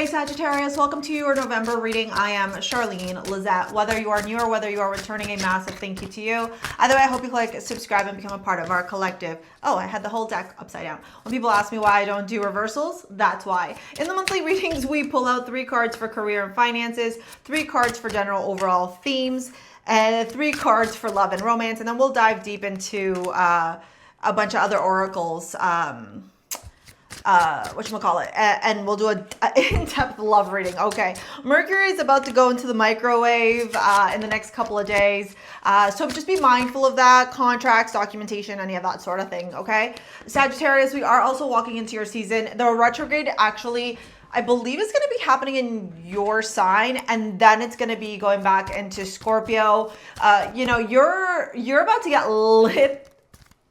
Hey Sagittarius, welcome to your November reading. I am Charlene Lizette. Whether you are new or whether you are returning, a massive thank you to you. Either way, I hope you click subscribe and become a part of our collective. Oh, I had the whole deck upside down. When people ask me why I don't do reversals, that's why. In the monthly readings, we pull out 3 cards for career and finances, 3 cards for general overall themes, and 3 cards for love and romance. And then we'll dive deep into a bunch of other oracles. Whatchamacallit, and we'll do an in-depth love reading. Okay, Mercury is about to go into the microwave in the next couple of days, so just be mindful of that. Contracts, documentation, any of that sort of thing. Okay, Sagittarius, we are also walking into your season. The retrograde actually, I believe, is going to be happening in your sign, and then it's going to be going back into Scorpio. You know, you're about to get lit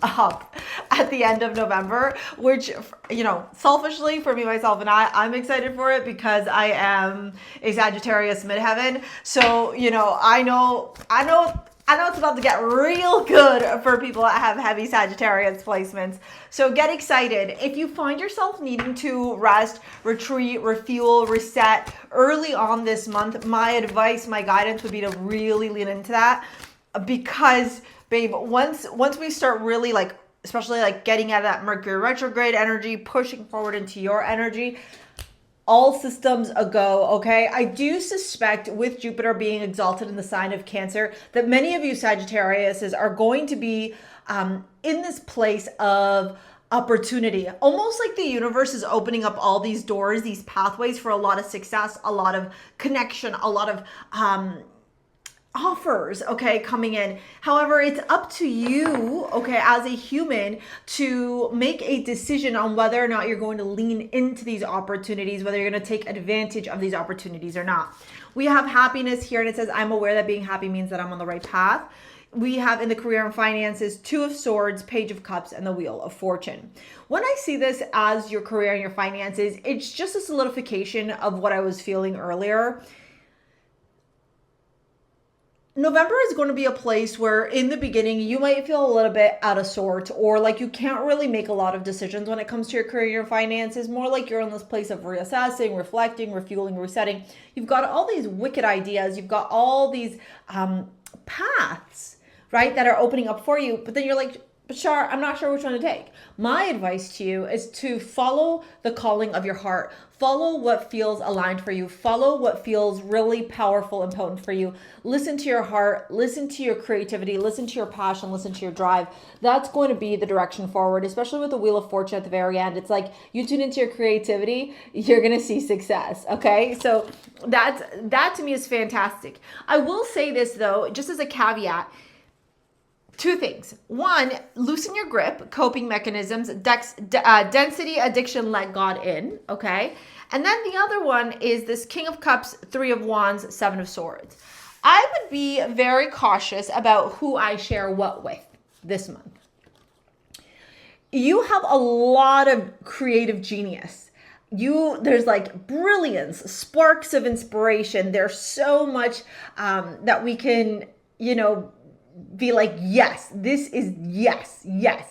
up at the end of November, which, you know, selfishly for me, myself, and I'm excited for it because I am a Sagittarius midheaven. So, you know, I know it's about to get real good for people that have heavy Sagittarius placements. So get excited. If you find yourself needing to rest, retreat, refuel, reset early on this month, my advice, my guidance would be to really lean into that, because babe, once we start really, like, especially like getting out of that Mercury retrograde energy, pushing forward into your energy, all systems a go. Okay, I do suspect with Jupiter being exalted in the sign of Cancer that many of you Sagittariuses are going to be in this place of opportunity, almost like the universe is opening up all these doors, these pathways for a lot of success, a lot of connection, a lot of offers, okay, coming in. However, it's up to you, okay, as a human, to make a decision on whether or not you're going to lean into these opportunities, whether you're going to take advantage of these opportunities or not. We have happiness here, and it says, I'm aware that being happy means that I'm on the right path. We have in the career and finances, 2 of Swords, Page of Cups, and the Wheel of Fortune. When I see this as your career and your finances, it's just a solidification of what I was feeling earlier. November is going to be a place where in the beginning you might feel a little bit out of sorts, or like you can't really make a lot of decisions when it comes to your career and finances. More like you're in this place of reassessing, reflecting, refueling, resetting. You've got all these wicked ideas. You've got all these paths, right, that are opening up for you. But then you're like, but Char, I'm not sure which one to take. My advice to you is to follow the calling of your heart. Follow what feels aligned for you. Follow what feels really powerful and potent for you. Listen to your heart. Listen to your creativity. Listen to your passion. Listen to your drive. That's going to be the direction forward, especially with the Wheel of Fortune at the very end. It's like you tune into your creativity, you're going to see success. Okay. So that to me is fantastic. I will say this though, just as a caveat, 2 things. 1, loosen your grip, coping mechanisms, density, addiction, let God in, okay? And then the other one is this King of Cups, 3 of Wands, 7 of Swords. I would be very cautious about who I share what with this month. You have a lot of creative genius. There's like brilliance, sparks of inspiration. There's so much that we can, you know, be like, yes, this is yes,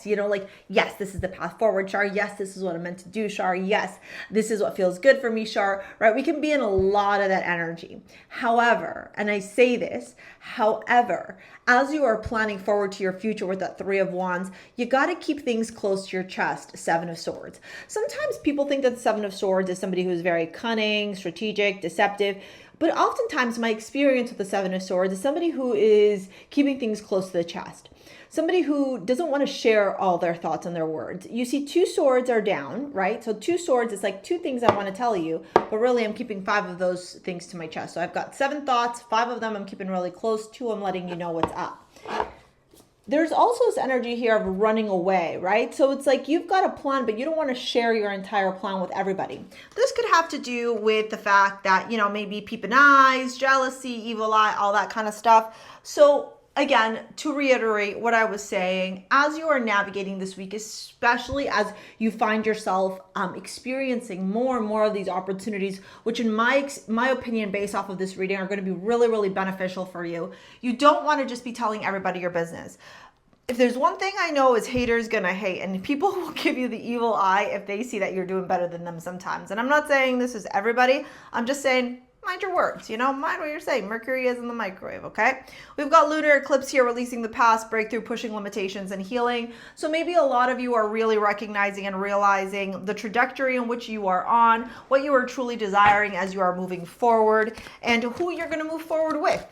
you know, like, yes, this is the path forward, Char. Yes, this is what I'm meant to do, Char. Yes, this is what feels good for me, Char, right? We can be in a lot of that energy. However, and I say this, however, as you are planning forward to your future with that 3 of Wands, you got to keep things close to your chest, 7 of Swords. Sometimes people think that the 7 of Swords is somebody who's very cunning, strategic, deceptive. But oftentimes my experience with the 7 of Swords is somebody who is keeping things close to the chest. Somebody who doesn't want to share all their thoughts and their words. You see 2 swords are down, right? So 2 swords, it's like 2 things I want to tell you, but really I'm keeping 5 of those things to my chest. So I've got 7 thoughts, 5 of them I'm keeping really close, 2 I'm letting you know what's up. There's also this energy here of running away, right? So it's like you've got a plan, but you don't want to share your entire plan with everybody. This could have to do with the fact that, you know, maybe peeping eyes, jealousy, evil eye, all that kind of stuff. So again, to reiterate what I was saying, as you are navigating this week, especially as you find yourself experiencing more and more of these opportunities, which in my opinion, based off of this reading, are going to be really, really beneficial for you. You don't want to just be telling everybody your business. if there's one thing I know is haters gonna hate, and people will give you the evil eye if they see that you're doing better than them sometimes. And I'm not saying this is everybody. I'm just saying, mind your words, mind what you're saying. Mercury is in the microwave, okay? We've got lunar eclipse here, releasing the past, breakthrough, pushing limitations, and healing. So maybe a lot of you are really recognizing and realizing the trajectory in which you are on, what you are truly desiring as you are moving forward, and who you're going to move forward with.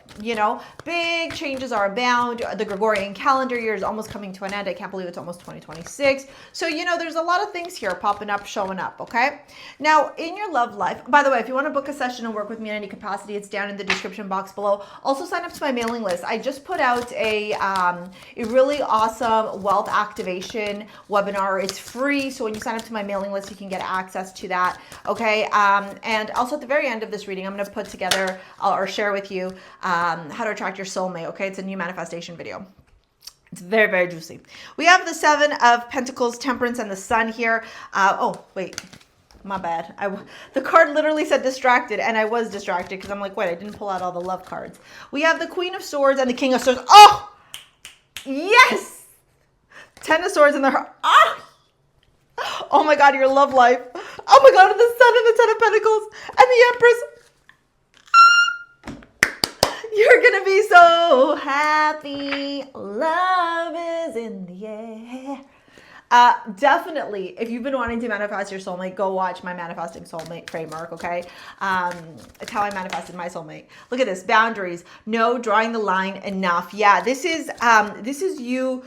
Big changes are abound. The Gregorian calendar year is almost coming to an end. I can't believe it's almost 2026. So, there's a lot of things here popping up, showing up, okay? Now, in your love life, by the way, if you want to book a session and work with me in any capacity, it's down in the description box below. Also sign up to my mailing list. I just put out a really awesome wealth activation webinar. It's free, so when you sign up to my mailing list, you can get access to that, okay? And also at the very end of this reading, I'm going to put together or share with you how to attract your soulmate, okay? It's a new manifestation video. It's very, very juicy. We have the Seven of Pentacles, Temperance, and the Sun here. Oh, wait. My bad. The card literally said distracted, and I was distracted because I'm like, wait, I didn't pull out all the love cards. We have the Queen of Swords and the King of Swords. Oh, yes! Ten of Swords in the heart. Oh my God, your love life. Oh my God, the Sun and the Ten of Pentacles and the Empress. You're gonna be so happy. Love is in the air. Definitely, if you've been wanting to manifest your soulmate, go watch my Manifesting Soulmate framework, okay? It's how I manifested my soulmate. Look at this, boundaries. No, drawing the line, enough. Yeah, this is you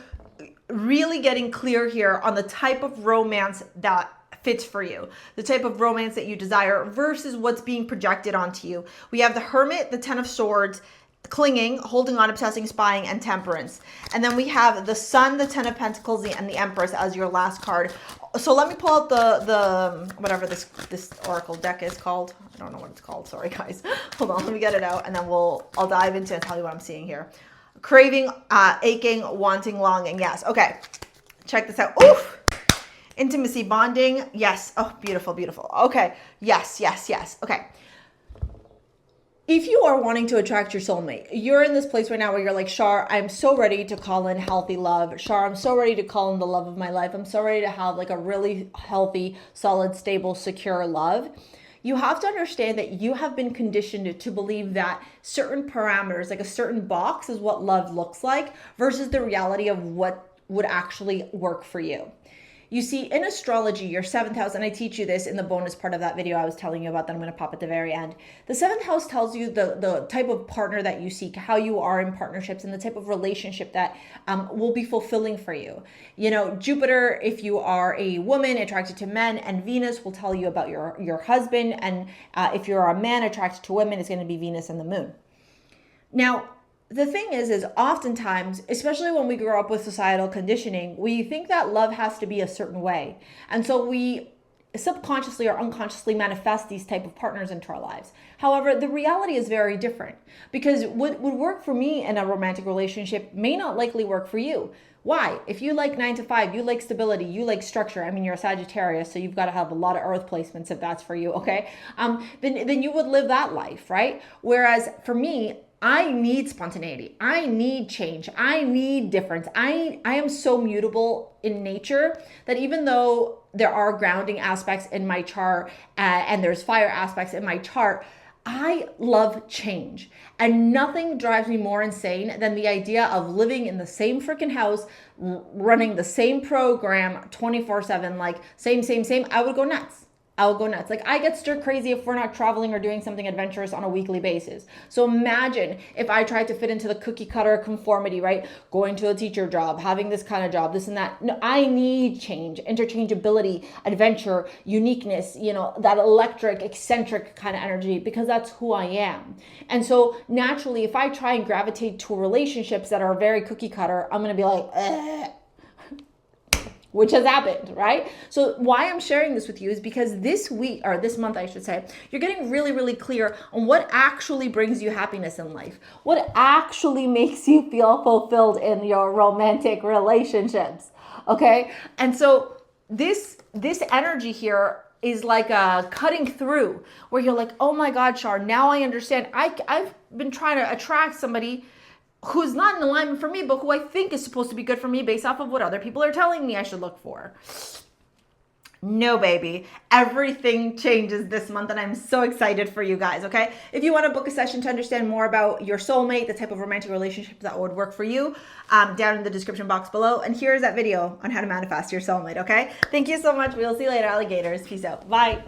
really getting clear here on the type of romance that fits for you, the type of romance that you desire versus what's being projected onto you. We have the Hermit, the Ten of Swords, clinging, holding on, obsessing, spying, and temperance. And then we have the Sun, the Ten of Pentacles, and the Empress as your last card. So let me pull out the whatever this oracle deck is called. I don't know what it's called. Sorry, guys. Hold on. Let me get it out, and then I'll dive into it and tell you what I'm seeing here. Craving, aching, wanting, longing. Yes. Okay. Check this out. Oof. Intimacy, bonding. Yes. Oh, beautiful, beautiful. Okay. Yes, yes, yes. Okay. If you are wanting to attract your soulmate, you're in this place right now where you're like, Shar, I'm so ready to call in healthy love. Shar, I'm so ready to call in the love of my life. I'm so ready to have like a really healthy, solid, stable, secure love. You have to understand that you have been conditioned to believe that certain parameters, like a certain box, is what love looks like versus the reality of what would actually work for you. You see, in astrology, your seventh house, and I teach you this in the bonus part of that video I was telling you about that I'm going to pop at the very end. The seventh house tells you the type of partner that you seek, how you are in partnerships, and the type of relationship that will be fulfilling for you. Jupiter, if you are a woman attracted to men, and Venus will tell you about your husband, and if you're a man attracted to women, it's going to be Venus and the moon. Now, the thing is oftentimes, especially when we grow up with societal conditioning, we think that love has to be a certain way. And so we subconsciously or unconsciously manifest these type of partners into our lives. However, the reality is very different because what would work for me in a romantic relationship may not likely work for you. Why? If you like 9 to 5, you like stability, you like structure. I mean, you're a Sagittarius, so you've got to have a lot of earth placements if that's for you, okay? Then you would live that life, right? Whereas for me, I need spontaneity. I need change. I need difference. I am so mutable in nature that even though there are grounding aspects in my chart and there's fire aspects in my chart, I love change. And nothing drives me more insane than the idea of living in the same freaking house, running the same program 24/7, like same. I would go nuts. I'll go nuts. Like I get stir crazy if we're not traveling or doing something adventurous on a weekly basis. So imagine if I tried to fit into the cookie cutter conformity, right? Going to a teacher job, having this kind of job, this and that. No, I need change, interchangeability, adventure, uniqueness, that electric, eccentric kind of energy because that's who I am. And so naturally, if I try and gravitate to relationships that are very cookie cutter, I'm going to be like, which has happened, right? So why I'm sharing this with you is because this week, or this month, I should say, you're getting really, really clear on what actually brings you happiness in life, what actually makes you feel fulfilled in your romantic relationships, okay? And so this energy here is like a cutting through where you're like, oh my God, Char, now I understand. I've been trying to attract somebody who's not in alignment for me, but who I think is supposed to be good for me based off of what other people are telling me I should look for. No, baby. Everything changes this month, and I'm so excited for you guys, okay? If you want to book a session to understand more about your soulmate, the type of romantic relationship that would work for you, down in the description box below. And here's that video on how to manifest your soulmate, okay? Thank you so much. We'll see you later, alligators. Peace out. Bye.